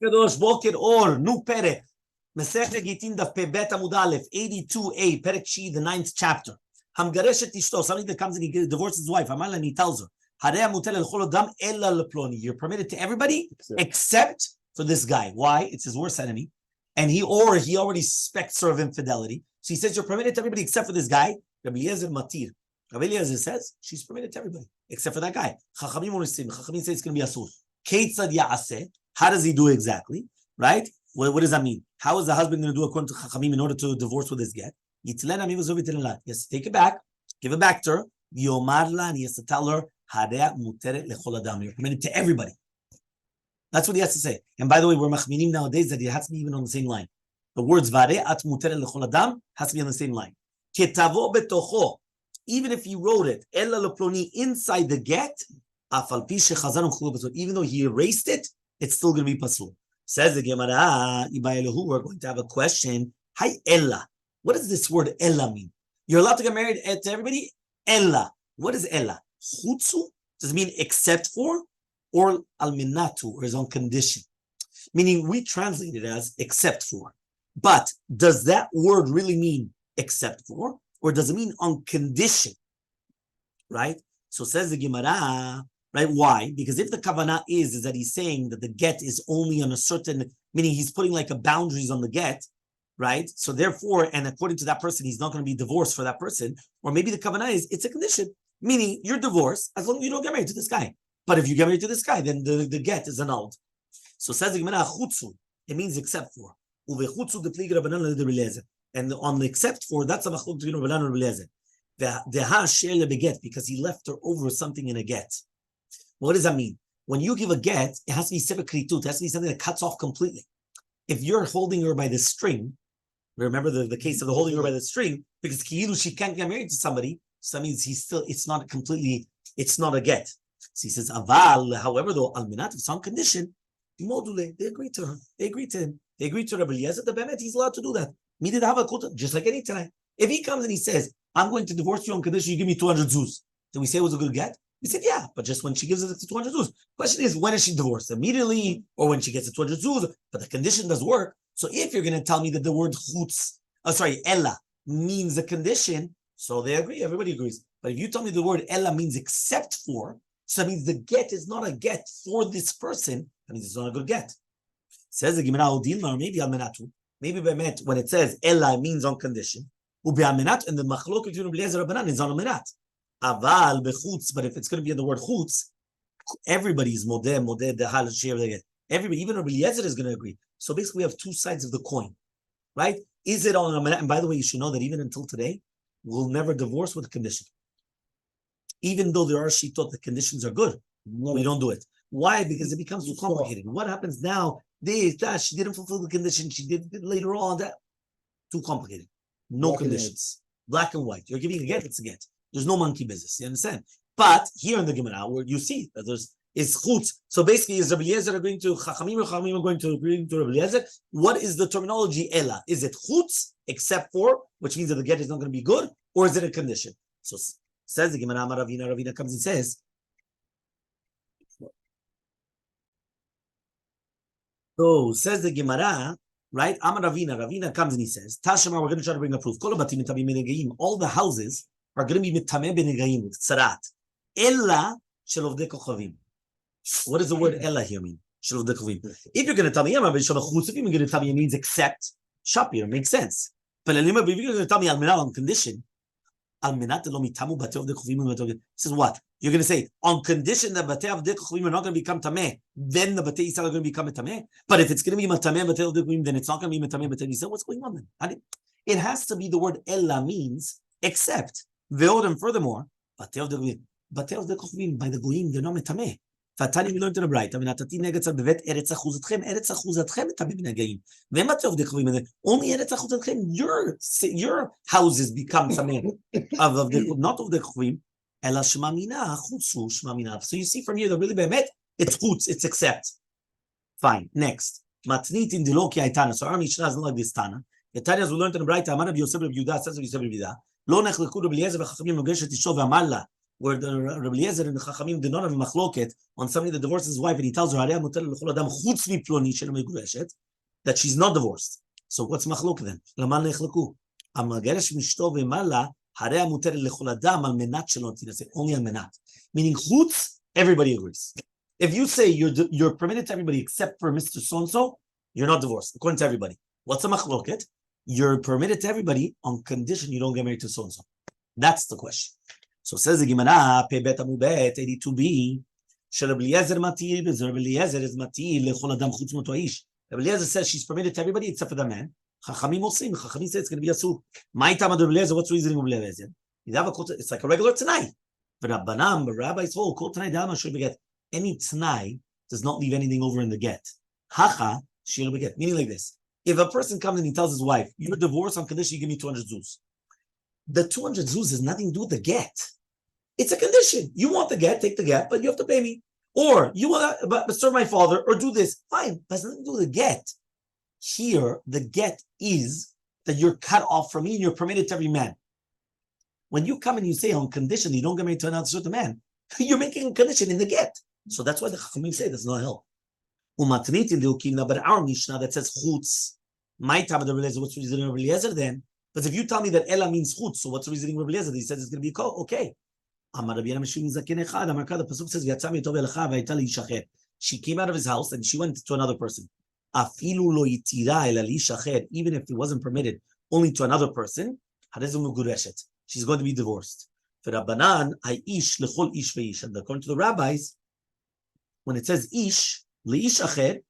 Kadosh Boker Or Nu Perek Masechet Gittin Daf Bet Amud Aleph 82a Perek Shi, the 9th chapter. Hamgareshet Ishto, somebody that comes and he divorces his wife. Amal and he tells her, Harei Mutel El Chol Adam Ella Leploni. You're permitted to everybody except for this guy. Why? It's his worst enemy, and he already suspects her of infidelity. So he says you're permitted to everybody except for this guy. Rabbi Eliezer Matir. Rabbi Eliezer says she's permitted to everybody except for that guy. Chachamim say it's going to be asur. Keitzad Yaaseh. How does he do exactly? Right? What does that mean? How is the husband going to do according to Chachamim in order to divorce with his get? He has to take it back, give it back to her. And he has to tell her, you're permitted to everybody. That's what he has to say. And by the way, we're machminim nowadays that it has to be even on the same line. The words vare'at muteret lechol adam has to be on the same line. Ketavo betocho, even if he wrote it, ella leploni, inside the get, even though he erased it, it's still going to be pasul. Says the Gemara, we're going to have a question. Hi, Ella. What does this word Ella mean? You're allowed to get married to everybody? Ella. What is Ella? Chutzu? Does it mean except for? Or alminatu, or is on condition? Meaning we translate it as except for. But does that word really mean except for? Or does it mean on condition? Right? So says the Gemara, right? Why? Because if the kavanah is that he's saying that the get is only on a certain, meaning he's putting like a boundaries on the get, right? So therefore, and according to that person, he's not going to be divorced for that person. Or maybe the kavanah is, it's a condition, meaning you're divorced as long as you don't get married to this guy. But if you get married to this guy, then the get is annulled. So says the Gemara, chutzu, it means except for. And on the except for, that's a machlok between Rabbanan and Rabbi Eliezer. Because he left her over something in a get. What does that mean? When you give a get, it has to be sefer kritut. It has to be something that cuts off completely. If you're holding her by the string, remember the case of the holding her by the string, because she can't get married to somebody, so that means it's not a get. So he says, aval, however, though, alminat, if some condition, module, they agree to her. They agree to him. They agree to Rabbi Eliezer, the Bemet, he's allowed to do that. Just like any time. If he comes and he says, I'm going to divorce you on condition you give me 200 zuz, then we say it was a good get? We said, yeah, but just when she gives us the 200 zuz. Question is, when is she divorced? Immediately, or when she gets the 200 zuz? But the condition does work. So if you're going to tell me that the word ella means a condition, so they agree, everybody agrees. But if you tell me the word ella means except for, so that means the get is not a get for this person, that means it's not a good get. Says the Gemara, or maybe almenatu, maybe bemet, when it says ella, it means on condition. Ube'almenat, and the machlok between Rabbi Eliezer and Rabbanan is on almenat. Aval bechutz, but if it's going to be in the word chutz, everybody's modeh dehal share they get. Everybody, even Rabbi Eliezer is going to agree. So basically, we have two sides of the coin, right? Is it on almenat? And by the way, you should know that even until today, we'll never divorce with a condition. Even though there are shittot, the conditions are good, we don't do it. Why? Because it becomes too complicated. What happens now? She didn't fulfill the condition. She did it later on. That too complicated. No conditions. Black and white. You're giving a get, it's a get. There's no monkey business. You understand? But here in the Gemara, where you see that is chutz. So basically, is Rabbi Eliezer agreeing to Chachamim, or Chachamim are going to agree to Rabbi Eliezer? What is the terminology ella? Is it chutz, except for, which means that the get is not going to be good, or is it a condition? So says the Gemara, Ravina comes and says, so says the Gemara, right? Ravina comes and he says, Tashema, we're going to try to bring a proof. All the houses are going to be mitameh b'negaim with tzarat. Ella shelovdei kochavim. What does the word ella here mean? Shelovdei kochavim. If you're going to tell me, if you're going to tell me it means except, shapir, makes sense. But if you're going to tell me alminat on condition, alminat lo mitamu batei avdei kochavim. This is what? You're going to say, on condition that batei avdei kochavim are not going to become tameh, then the batei Yisrael are going to become a tameh. But if it's going to be matameh batei avdei kochavim, then it's not going to be matameh batei Yisrael. What's going on then? It has to be the word ella means except. And furthermore, batei avdei kochavim by the goyim, they're not metameh. Fatani, we learned in the bright. Amenatati negatzav bevet eretz achuzatchem metameh b'negaim. V'em batei avdei kochavim, only eretz achuzatchem, your houses become tameh of the not of the kochavim. Ela shema mina chutzu shema mina. So you see from here that really bemet it's chutz, it's accept. Fine. Next, matnit in diloki aitana. So our Mishnah doesn't like this tana. The Tanya, as we learned in the bright, Amar Rabbi Yosef Rabbi Yehuda says Rabbi Yosef Rabbi Yehuda. Lo nechleku Rabbi Eliezer v'chachamim nogeshet isho v'amar la where the Rabbi Eliezer and the Chachamim did not have a machloket on somebody that divorces his wife and he tells her that she's not divorced. So what's machloket then? Only al menat. Meaning chutz, everybody agrees. If you say you're permitted to everybody except for Mr. So-and-so, you're not divorced, according to everybody. What's a machloket? You're permitted to everybody on condition you don't get married to so-and-so. That's the question. So says the Gemara, Pe Bet Amubet, 82b, Rabbi Eliezer matir, Rabbi Eliezer is matir, lechol adam chutz moto haish. Rabbi Eliezer says she's permitted to everybody except for the man. Chachamim osrim, Chachamim say it's going to be asur. My time of Rabbi Eliezer, what's the reasoning of Rabbi Eliezer? It's like a regular tonight. But Rabbanam, the rabbis hold, kol tonight dalma should be get. Any tonight does not leave anything over in the get. Hacha, she'll be get. Meaning like this. If a person comes and he tells his wife, you're divorced on condition you give me 200 zuz. The 200 zuz has nothing to do with the get. It's a condition. You want the get, take the get, but you have to pay me. Or you want to but serve my father, or do this. Fine, but it has nothing to do with the get. Here, the get is that you're cut off from me and you're permitted to every man. When you come and you say on condition you don't get married to another certain man, you're making a condition in the get. So that's why the Chachamim say there's no help. But our Mishnah that says chutz, my time of the Rabbi Eliezer, what's the reason of Rabbi Eliezer then? Because if you tell me that Ella means chutz, so what's the reasoning of Rabbi Eliezer? He says it's going to be okay. The Pasuk says, she came out of his house and she went to another person. Even if it wasn't permitted only to another person, she's going to be divorced. And according to the rabbis, when it says ish, leish acher,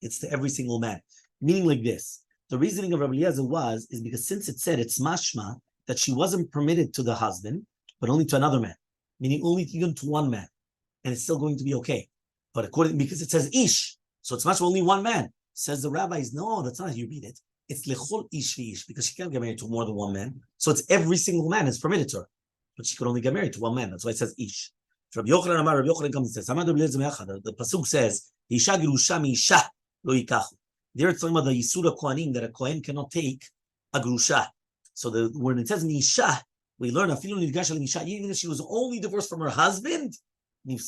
it's to every single man. Meaning like this. The reasoning of Rabbi Eliezer is because since it said it's mashma that she wasn't permitted to the husband, but only to another man, meaning only even to one man, and it's still going to be okay. But because it says ish, so it's mashma only one man. Says the rabbis, no, that's not how you read it. It's lechol ish v'ish, because she can't get married to more than one man. So it's every single man is permitted to her, but she could only get married to one man. That's why it says ish. Rabbi Yochanan comes and says, the pasuk says, "Isha gerusha mi-isha lo yikachu." There it's talking about the Yisur Kohanim, that a Kohen cannot take a grusha. So when it says Nisha, we learn even if she was only divorced from her husband, meaning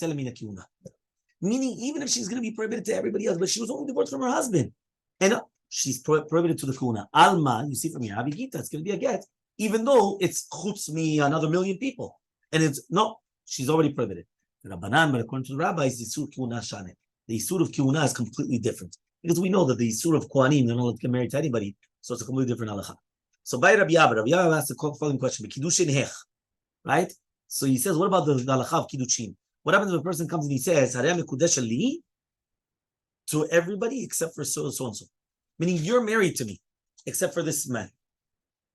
even if she's going to be prohibited to everybody else, but she was only divorced from her husband, and she's prohibited to the kuna. Alma, you see from here, Abigita, it's going to be a get, even though it's chutz me another million people, and it's no, she's already prohibited. Rabbanan, but according to the rabbis, the Yisur Kuna Shane. The Yisur of Kuna is completely different. Because we know that the Yisur of Kohanim, they're not allowed to get married to anybody, so it's a completely different halacha. So by Rabbi Abba asked the following question: Kiddushin hech, right? So he says, what about the halacha of Kiddushin? What happens if a person comes and he says, Harei mekudesh li, to everybody except for so and so? Meaning you're married to me, except for this man.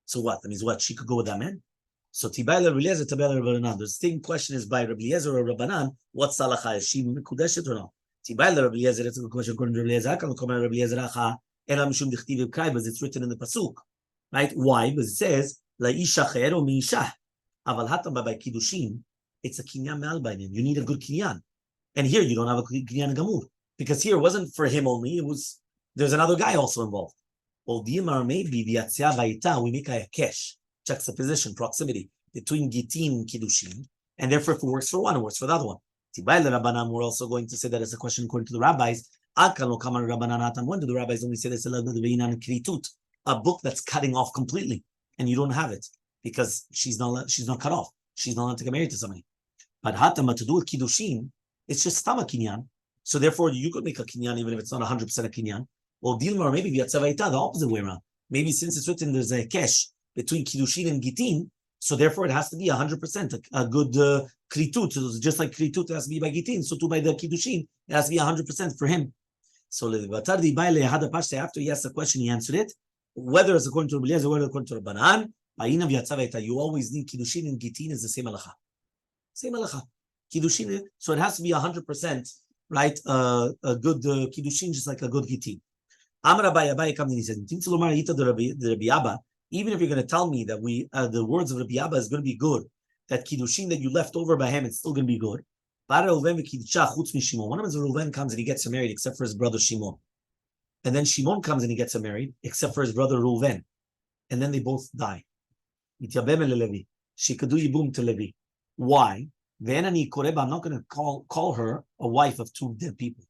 So what? That means what? She could go with that man? So Tibai Rabbi Eliezer, Tibai Rabbi Rabbanan. The same question is by Rabbi Eliezer or Rabbanan, what's halacha? Is she mekudeshet or no? Tibai Rabbi Eliezer, that's a good question according to Rabbi Eliezer. Rabbi Eliezer acha, ela mishum dichtiv v'kai, because it's written in the pasuk, right? Why? Because it says la'ish acher or mi'isha. Aval hatam by kiddushin, it's a kinyan me'al b'ayin. You need a good kinyan, and here you don't have a kinyan gamur, because here it wasn't for him only. It was there's another guy also involved. Or Dimar maybe v'yatzia v'ayita, we make a kesh, juxtaposition, proximity between Gittin and Kiddushin, and therefore if it works for one, it works for the other one. We're also going to say that as a question according to the rabbis. When do the rabbis only say this? A book that's cutting off completely, and you don't have it because she's not cut off. She's not allowed to get married to somebody. But hatama, to do with kiddushin, it's just stama kinyan. So therefore, you could make a kinyan even if it's not 100% a kinyan. Well, dilma, or maybe the opposite way around. Maybe since it's written there's a kesh between kiddushin and gittin, so therefore it has to be 100% a good kritut. Just like kritut has to be by gittin, so too by the kiddushin it has to be 100% for him. So after he asked the question, he answered it. Whether it's according to Rabbi Eliezer, whether according to Rabbanan, you always need kiddushin and gittin is the same halacha. Same halacha. Kiddushin, so it has to be 100%, right? A good kiddushin, just like a good gittin. Amar Abai comes and he says, Rabbi Abba, even if you're going to tell me that the words of Rabbi Abba is going to be good, that kiddushin that you left over by him, it's still going to be good. One of them, Reuven comes and he gets married except for his brother Shimon. And then Shimon comes and he gets married except for his brother Reuven. And then they both die. Shikadu yibum to Levi. Why? I'm not going to call her a wife of two dead people.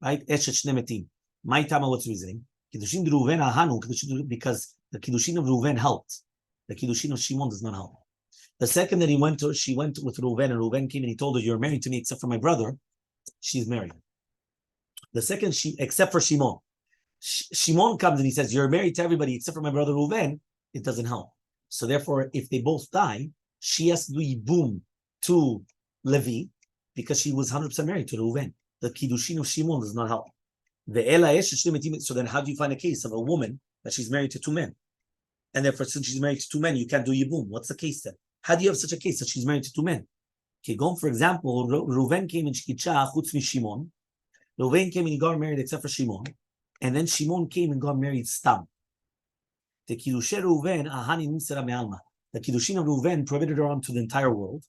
Right? My time, what's the reasoning? Because the Kiddushin of Reuven helped. The Kiddushin of Shimon does not help. The second that she went with Reuven, and Reuven came and he told her, "You're married to me except for my brother." She's married. The second, except for Shimon. Shimon comes and he says, "You're married to everybody except for my brother Reuven." It doesn't help. So therefore, if they both die, she has to do yibum to Levi because she was 100% married to Reuven. The Kiddushin of Shimon does not help. So then how do you find a case of a woman that she's married to two men? And therefore, since she's married to two men, you can't do yibum. What's the case then? How do you have such a case that she's married to two men? Okay, go for example, Reuven came in Shkicha chutz mi Shimon. Reuven came and he got married except for Shimon. And then Shimon came and got married Stam. The Kiddushin of Reuven prohibited her on to the entire world,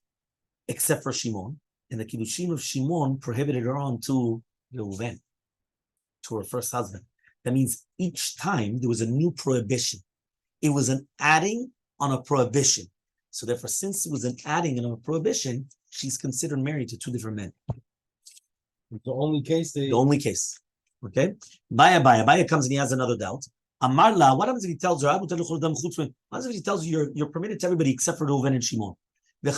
except for Shimon. And the Kiddushin of Shimon prohibited her on to Reuven, to her first husband. That means each time there was a new prohibition. It was an adding on a prohibition. So therefore, since it was an adding on a prohibition, she's considered married to two different men. The only case The only case. Okay? Baya comes and he has another doubt. Amarla, what happens if he tells her, what happens if he tells you you're permitted to everybody except for Reuven and Shimon? Then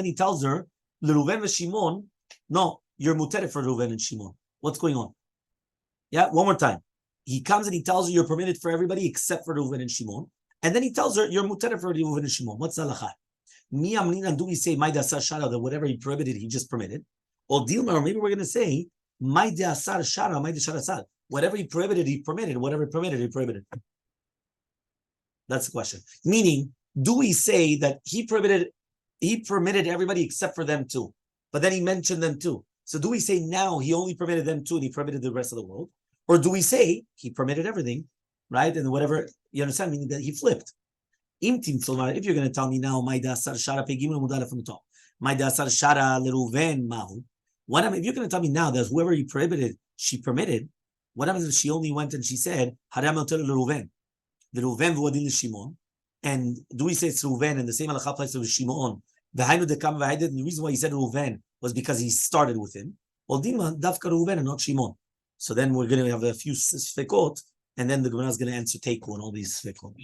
he tells her, Reuven and Shimon, no, you're muteret for Reuven and Shimon. What's going on? Yeah, one more time. He comes and he tells her you're permitted for everybody except for Reuven and Shimon. And then he tells her you're muteret for Reuven and Shimon. What's the halacha? Do we say that whatever he prohibited, he just permitted? Or Dilma, or maybe we're going to say whatever he prohibited, he permitted. Whatever he permitted, he prohibited. That's the question. Meaning, do we say that he permitted everybody except for them too, but then he mentioned them too? So do we say now he only permitted them too and he permitted the rest of the world? Or do we say he permitted everything, right? And whatever, you understand, meaning that he flipped. If you're going to tell me now, my dasar shara pegimel from the top, my dasar shara leruven mahu. What if you're going to tell me now that whoever he prohibited, she permitted? What happens if she only went and she said haram el leruven, the Reuven v'adin Shimon? And do we say it's Reuven and the same halacha applies to Shimon? And the reason why he said Reuven was because he started with him. Well, Dima dafka Reuven and not Shimon. So then we're going to have a few sfekot, and then the Gemara is going to answer Teiku and all these sfekot.